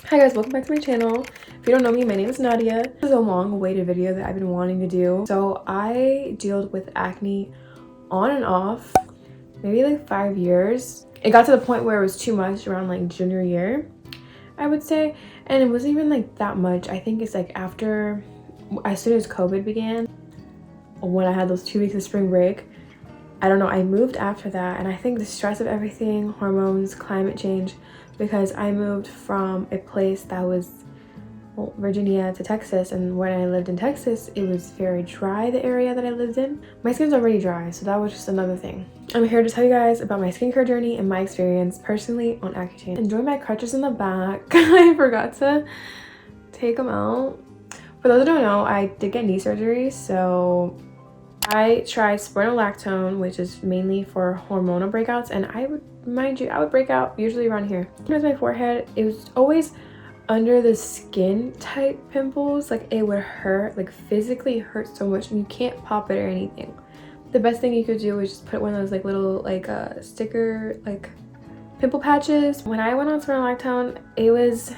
Hi guys, welcome back to my channel. If you don't know me, my name is Nadia. This is a long-awaited video that I've been wanting to do. So I dealt with acne on and off, maybe like 5 years. It got to the point where it was too much around like junior year, I would say. And it wasn't even like that much. I think it's like after, as soon as COVID began, when I had those 2 weeks of spring break, I don't know, I moved after that. And I think the stress of everything, hormones, climate change, because I moved from a place that was, well, Virginia to Texas, and when I lived in Texas, it was very dry, the area that I lived in. My skin's already dry, so that was just another thing. I'm here to tell you guys about my skincare journey and my experience personally on Accutane. Enjoy my crutches in the back. I forgot to take them out. For those who don't know, I did get knee surgery, so I tried spironolactone, which is mainly for hormonal breakouts, and I would, mind you, I would break out usually around here. Here's my forehead. It was always under the skin type pimples. Like, it would hurt, like physically hurt so much, and you can't pop it or anything. The best thing you could do is just put one of those like little like sticker like pimple patches. When I went on spironolactone, it was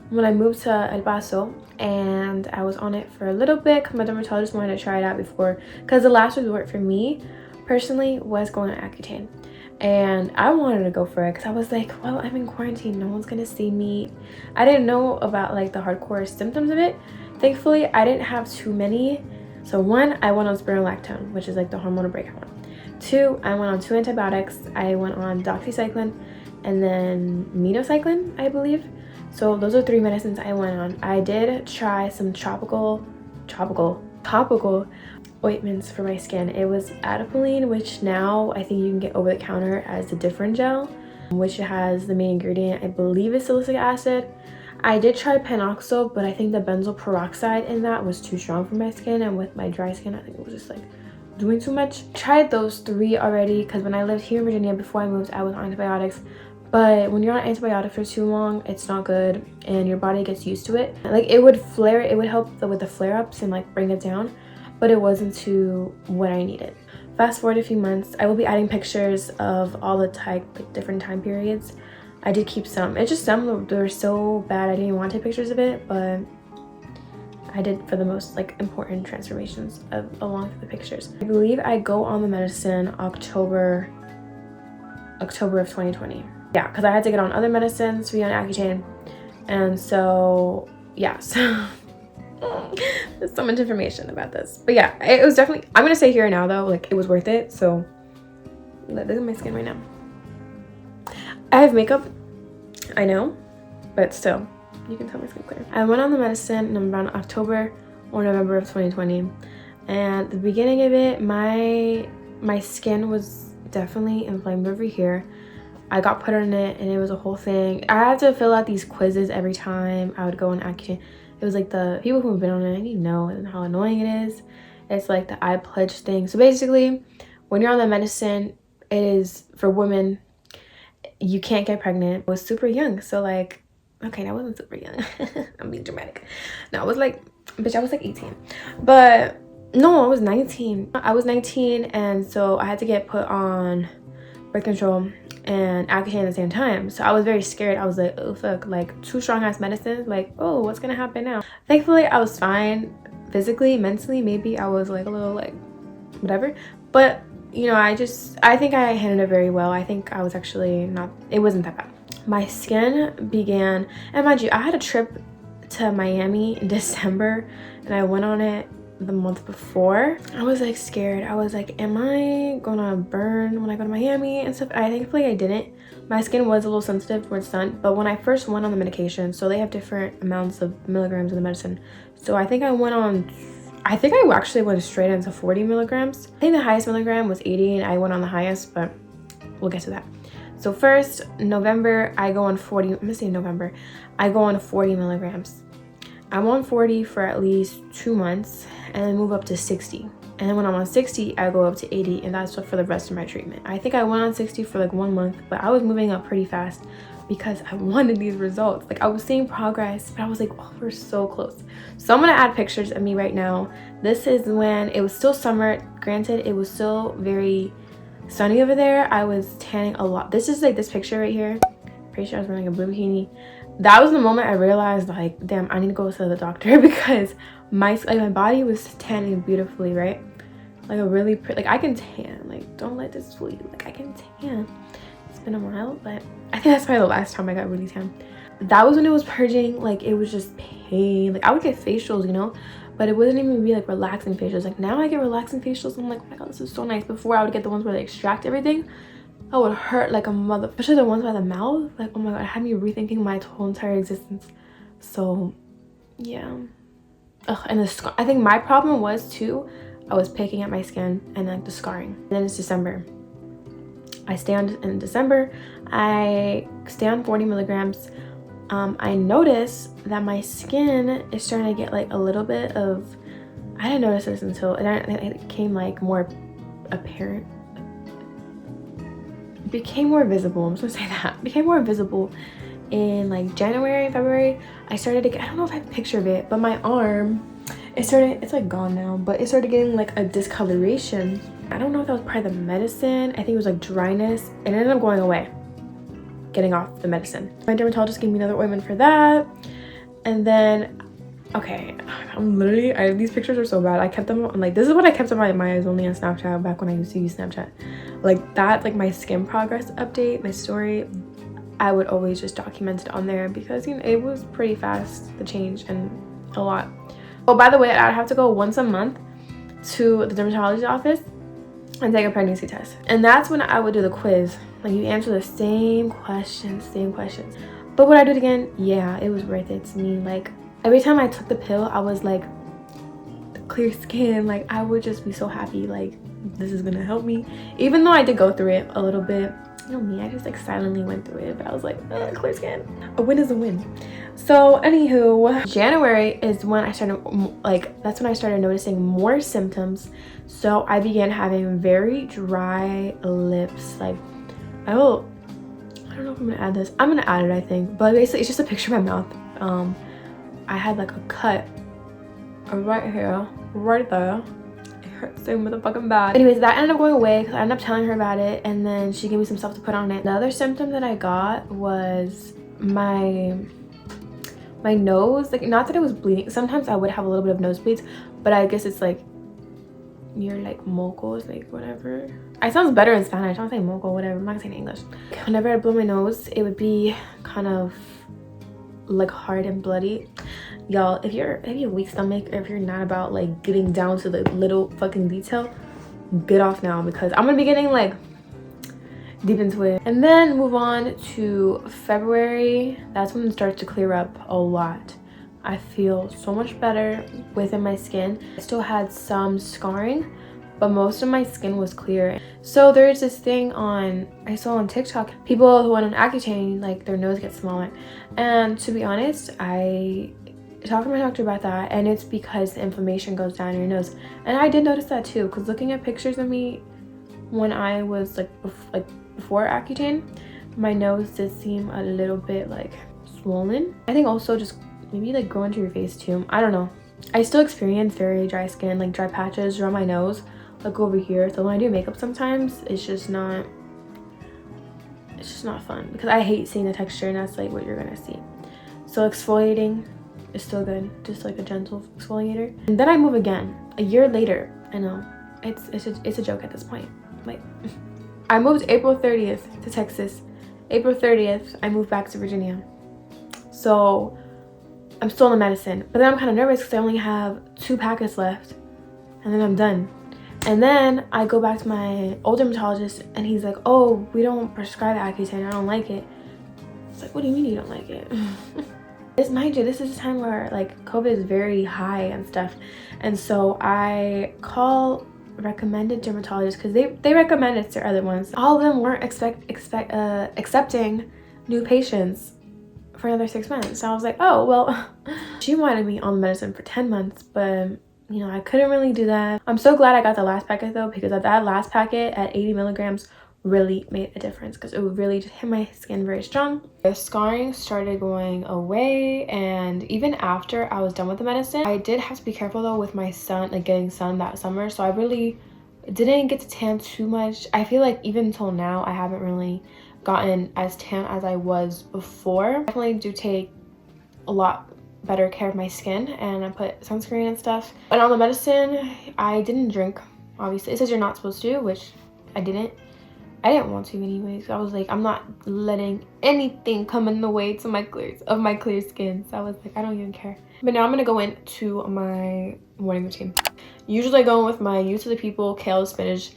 when I moved to El Paso, and I was on it for a little bit because my dermatologist wanted to try it out before, because the last resort for me personally was going on Accutane, and I wanted to go for it because I was like, well, I'm in quarantine, no one's gonna see me. I didn't know about like the hardcore symptoms of it. Thankfully, I didn't have too many. So 1, I went on spironolactone, which is like the hormonal breakout one. 2, I went on 2 antibiotics. I went on doxycycline and then minocycline, I believe. So those are 3 medicines I went on. I did try some topical ointments for my skin. It was Accutane, which now I think you can get over the counter as a different gel, which has the main ingredient, I believe, is salicylic acid. I did try panoxyl, but I think the benzoyl peroxide in that was too strong for my skin, and with my dry skin, I think it was just like doing too much. Tried those 3 already because when I lived here in Virginia before I moved, I was on antibiotics. But when you're on antibiotics for too long, it's not good, and your body gets used to it. Like, it would flare, it would help with the flare-ups and like bring it down, but it wasn't to what I needed. Fast forward a few months, I will be adding pictures of all the like different time periods. I did keep some. It's just some that were so bad I didn't even want to take pictures of it, but I did for the most like important transformations along with the pictures. I believe I go on the medicine October of 2020. Yeah, because I had to get on other medicines to be on Accutane, and so yeah, so there's so much information about this, but yeah, it was definitely, I'm gonna say here and now though, like, it was worth it. So look at my skin right now. I have makeup, I know, but still, you can tell my skin clear. I went on the medicine in around October or November of 2020, and at the beginning of it, my skin was definitely inflamed over here. I got put on it, and it was a whole thing. I had to fill out these quizzes every time I would go on Accutane. It was like, the people who have been on it, you know how annoying it is. It's like the I pledge thing. So basically, when you're on the medicine, it is for women. You can't get pregnant. I was super young, so like, okay, I wasn't super young. I'm being dramatic. No, I was like, bitch, I was like 18. But no, I was 19. I was 19, and so I had to get put on birth control and Accutane at the same time. So I was very scared. I was like, oh fuck, like 2 strong ass medicines, like, oh, what's gonna happen now? Thankfully, I was fine physically, mentally. Maybe I was like a little like whatever, but you know, I think I handled it very well. I think I was actually not, it wasn't that bad. My skin began, and mind you, I had a trip to Miami in December, and I went on it the month before. I was like scared. I was like, am I gonna burn when I go to Miami and stuff? Thankfully I didn't. My skin was a little sensitive towards sun, but when I first went on the medication, so they have different amounts of milligrams of the medicine. So I think I actually went straight into 40 milligrams. I think the highest milligram was 80, and I went on the highest, but we'll get to that. So first, November, I go on 40, I'm gonna say November, I go on 40 milligrams. I'm on 40 for at least 2 months, and then move up to 60. And then when I'm on 60, I go up to 80, and that's for the rest of my treatment. I think I went on 60 for like 1 month, but I was moving up pretty fast because I wanted these results. Like, I was seeing progress, but I was like, oh, we're so close. So I'm gonna add pictures of me right now. This is when it was still summer. Granted, it was still very sunny over there. I was tanning a lot. This is like this picture right here. Pretty sure I was wearing a blue bikini. that was the moment I realized, like, damn, I need to go to the doctor because my body was tanning beautifully, right? Like a really pretty, like I can tan, like don't let this fool you, like I can tan. It's been a while, but I think that's probably the last time I got really tan. That was when it was purging, like it was just pain. Like I would get facials, you know, but it wouldn't even be like relaxing facials. Like now I get relaxing facials, I'm like, oh my god, this is so nice. Before I would get the ones where they extract everything. I would hurt like a mother, especially the ones by the mouth. Like, oh my god, it had me rethinking my whole entire existence. So yeah. Ugh, and the scar, I think my problem was too, I was picking at my skin and like the scarring. And then it's December. I stay on in December. I stay on 40 milligrams. I notice that my skin is starting to get like a little bit of, I didn't notice this until it became like more apparent. It became more visible, I'm just gonna say that. It became more visible in like January, February. I started to get, I don't know if I have a picture of it, but my arm, it's like gone now, but it started getting like a discoloration. I don't know if that was part of the medicine. I think it was like dryness, and it ended up going away, getting off the medicine. My dermatologist gave me another ointment for that. And then, okay, these pictures are so bad. I kept them on, like, this is what I kept on my eyes only on Snapchat back when I used to use Snapchat. Like that, like my skin progress update, my story, I would always just document it on there because, you know, it was pretty fast, the change, and a lot. Oh, by the way, I'd have to go once a month to the dermatology office and take a pregnancy test. And that's when I would do the quiz. Like you answer the same questions. But would I do it again? Yeah, it was worth it to me. Like every time I took the pill, I was like, clear skin. Like I would just be so happy, like this is gonna help me. Even though I did go through it a little bit. You know me, I just like silently went through it, but I was like, clear skin. A win is a win. So anywho, January is when I started, like, that's when I started noticing more symptoms. So I began having very dry lips. Like, I don't know if I'm gonna add this. I'm gonna add it, I think. But basically, it's just a picture of my mouth. I had like a cut right here, right there. Hurt so motherfucking bad. Anyways, that ended up going away because I ended up telling her about it, and then she gave me some stuff to put on it. The other symptom that I got was my nose. Like, not that it was bleeding. Sometimes I would have a little bit of nosebleeds, but I guess it's like near like mocos, like whatever. It sounds better in Spanish. I don't say moco, whatever. I'm not gonna say it in English. Whenever I blow my nose, it would be kind of like hard and bloody. Y'all, if you have a weak stomach, or if you're not about like getting down to the little fucking detail, get off now, because I'm gonna be getting like deep into it. And then move on to February. That's when it starts to clear up a lot. I feel so much better within my skin. I still had some scarring, but most of my skin was clear. So there's this thing I saw on TikTok, people who went on Accutane, like their nose gets smaller. And to be honest, I talked to my doctor about that, and it's because the inflammation goes down in your nose. And I did notice that too, because looking at pictures of me when I was like before Accutane, my nose did seem a little bit like swollen. I think also just maybe like go into your face too. I don't know. I still experience very dry skin, like dry patches around my nose, like over here. So when I do makeup sometimes, it's just not fun, because I hate seeing the texture, and that's like what you're gonna see. So exfoliating is still good, just like a gentle exfoliator. And then I move again a year later. I know it's a joke at this point. Like, I moved April 30th to Texas. April 30th I moved back to Virginia. So I'm still on the medicine, but then I'm kind of nervous because I only have 2 packets left, and then I'm done. And then I go back to my old dermatologist, and he's like, oh, we don't prescribe Accutane, I don't like it. It's like, what do you mean you don't like it? Mind you, this is a time where like COVID is very high and stuff, and so I call recommended dermatologists because they recommended to other ones. All of them weren't accepting new patients for another 6 months. So I was like, oh well. She wanted me on medicine for 10 months, but you know, I couldn't really do that. I'm so glad I got the last packet though, because that last packet at 80 milligrams really made a difference, because it would really just hit my skin very strong. The scarring started going away, and even after I was done with the medicine, I did have to be careful though with my sun, like getting sun that summer. So I really didn't get to tan too much. I feel like even until now I haven't really gotten as tan as I was before. I definitely do take a lot better care of my skin, and I put sunscreen and stuff. And on the medicine, I didn't drink, obviously. It says you're not supposed to, which I didn't want to anyways. I was like, I'm not letting anything come in the way to my clear skin. So I was like, I don't even care. But now I'm gonna go into my morning routine. Usually I go in with my Youth to the People Kale Spinach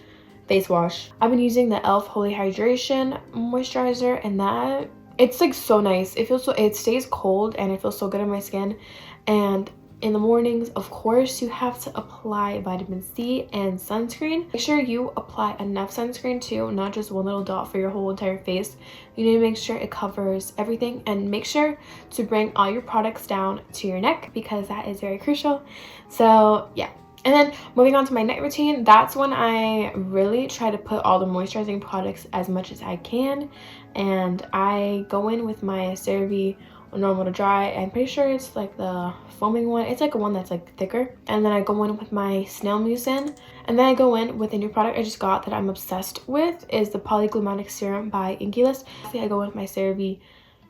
face wash. I've been using the e.l.f. Holy Hydration moisturizer, and that, it's like so nice. It stays cold and it feels so good on my skin. And in the mornings, of course, you have to apply vitamin C and sunscreen. Make sure you apply enough sunscreen too, not just one little dot for your whole entire face. You need to make sure it covers everything, and make sure to bring all your products down to your neck because that is very crucial. So yeah. And then moving on to my night routine, that's when I really try to put all the moisturizing products as much as I can. And I go in with my CeraVe normal to dry. I'm pretty sure it's like the foaming one. It's like a one that's like thicker. And then I go in with my snail mucin. And then I go in with a new product I just got that I'm obsessed with, is the Polyglutamate Serum by Inculus. I go in with my CeraVe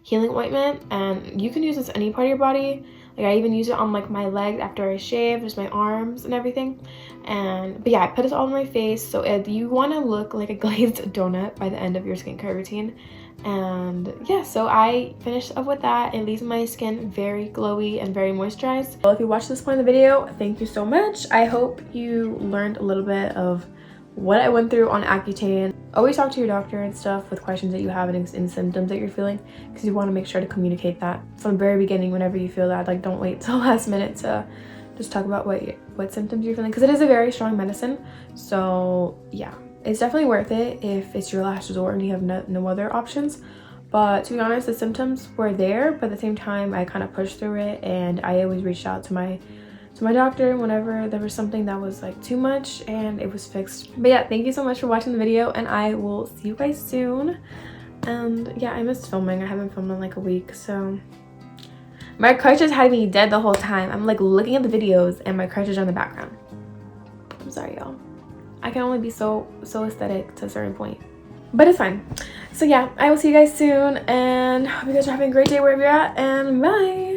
healing ointment, and you can use this any part of your body. Like I even use it on like my legs after I shave, just my arms and everything. But yeah, I put this all on my face. So if you want to look like a glazed donut by the end of your skincare routine. And yeah, so I finished up with that. It leaves my skin very glowy and very moisturized. Well, if you watched this point in the video, thank you so much. I hope you learned a little bit of what I went through on Accutane. Always talk to your doctor and stuff with questions that you have and symptoms that you're feeling, because you want to make sure to communicate that from the very beginning whenever you feel that. Like, don't wait till last minute to just talk about what symptoms you're feeling, because it is a very strong medicine. So yeah, it's definitely worth it if it's your last resort and you have no other options. But to be honest, the symptoms were there, but at the same time I kind of pushed through it, and I always reached out to my doctor whenever there was something that was like too much, and it was fixed. But yeah, thank you so much for watching the video, and I will see you guys soon. And yeah, I missed filming. I haven't filmed in like a week, so my crutches had me dead the whole time. I'm like looking at the videos and my crutches are in the background. I'm sorry, y'all. I can only be so aesthetic to a certain point, but it's fine. So yeah, I will see you guys soon, and hope you guys are having a great day wherever you're at, and bye.